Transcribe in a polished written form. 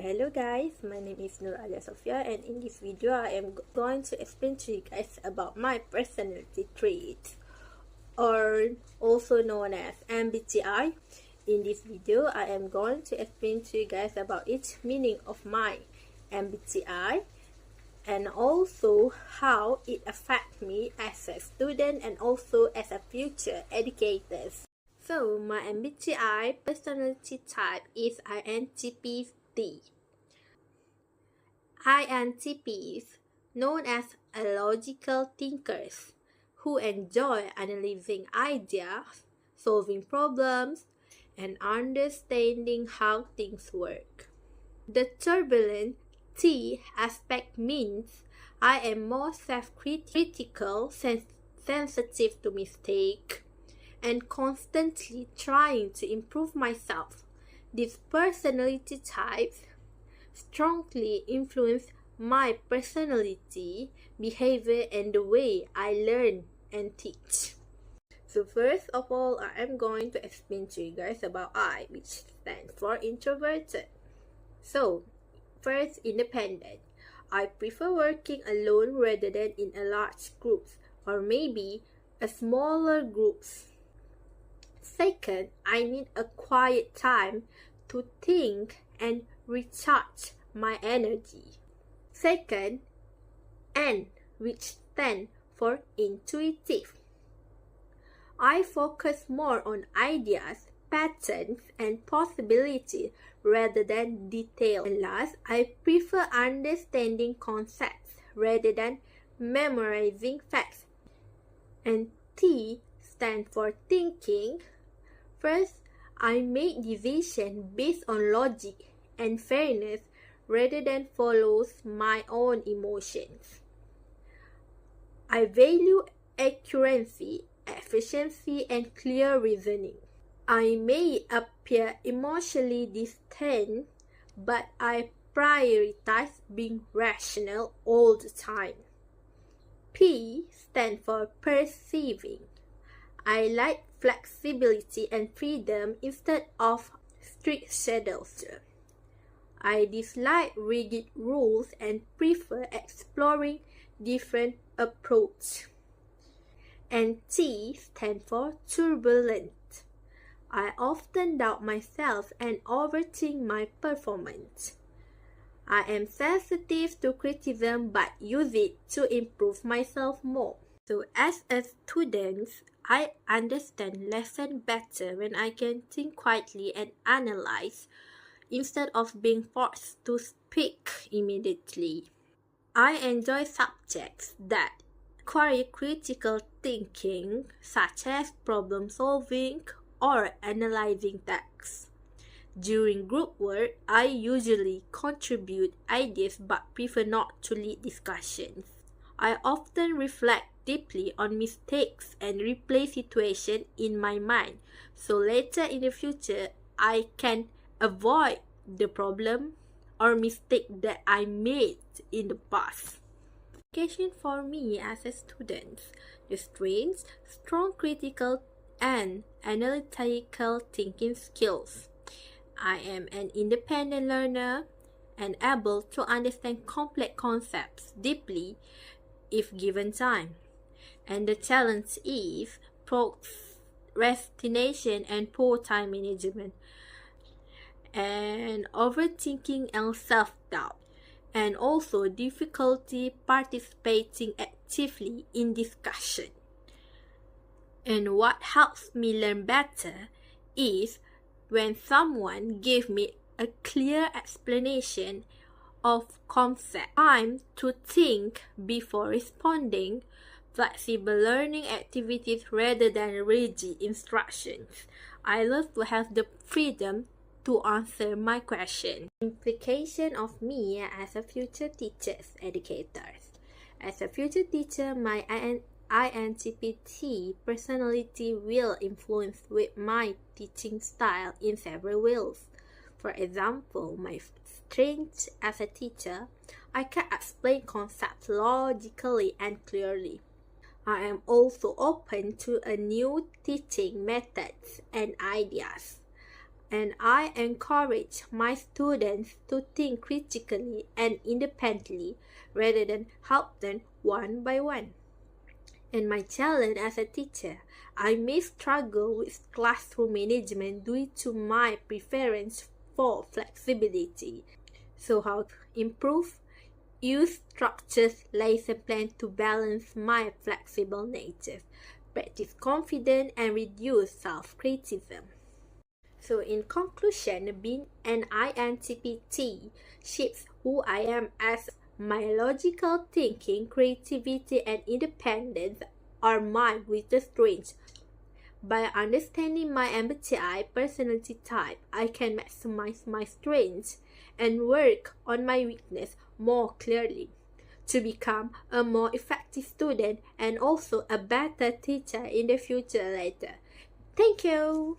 Hello guys, my name is Nur Alia Sofia, and in this video I am going to explain to you guys about my personality trait, or also known as MBTI. In this video I am going to explain to you guys about each meaning of my MBTI and also how it affects me as a student and also as a future educator. So my MBTI personality type is INTP. INTPs, known as logical thinkers, who enjoy analyzing ideas, solving problems, and understanding how things work. The turbulent T aspect means I am more self-critical, sensitive to mistakes, and constantly trying to improve myself. These personality types strongly influence my personality, behavior, and the way I learn and teach. So first of all, I am going to explain to you guys about I, which stands for introverted. So first, independent. I prefer working alone rather than in a large groups or maybe a smaller groups. Second, I need a quiet time to think and recharge my energy. Second, N, which stands for intuitive. I focus more on ideas, patterns, and possibilities rather than detail. And last, I prefer understanding concepts rather than memorizing facts. And T stands for thinking. First, I make decisions based on logic and fairness rather than follows my own emotions. I value accuracy, efficiency, and clear reasoning. I may appear emotionally distant, but I prioritize being rational all the time. P stands for perceiving. I like flexibility and freedom instead of strict schedules. I dislike rigid rules and prefer exploring different approaches. And T stands for turbulent. I often doubt myself and overthink my performance. I am sensitive to criticism but use it to improve myself more. So as a student, I understand lessons better when I can think quietly and analyze instead of being forced to speak immediately. I enjoy subjects that require critical thinking, such as problem solving or analyzing texts. During group work, I usually contribute ideas but prefer not to lead discussions. I often reflect deeply on mistakes and replay situations in my mind, so later in the future I can avoid the problem or mistake that I made in the past. Education for me as a student, the strengths, strong critical and analytical thinking skills. I am an independent learner and able to understand complex concepts deeply if given time. And the challenge is procrastination and poor time management, and overthinking and self-doubt, and also difficulty participating actively in discussion. And what helps me learn better is when someone gives me a clear explanation of concept, time to think before responding, flexible learning activities rather than rigid instructions. I love to have the freedom to answer my question. Implication of me as a future teacher's educators. As a future teacher, my INTP personality will influence with my teaching style in several ways. For example, my strength as a teacher, I can explain concepts logically and clearly. I am also open to a new teaching methods and ideas. and I encourage my students to think critically and independently rather than help them one by one. And my challenge as a teacher, I may struggle with classroom management due to my preference for flexibility. So how to improve? Use structured lesson plan to balance my flexible nature. Practice confidence and reduce self-criticism. So in conclusion, being an INTP shapes who I am as my logical thinking, creativity, and independence are my greatest strengths. By understanding my MBTI personality type, I can maximize my strengths and work on my weakness more clearly to become a more effective student and also a better teacher in the future later. Thank you.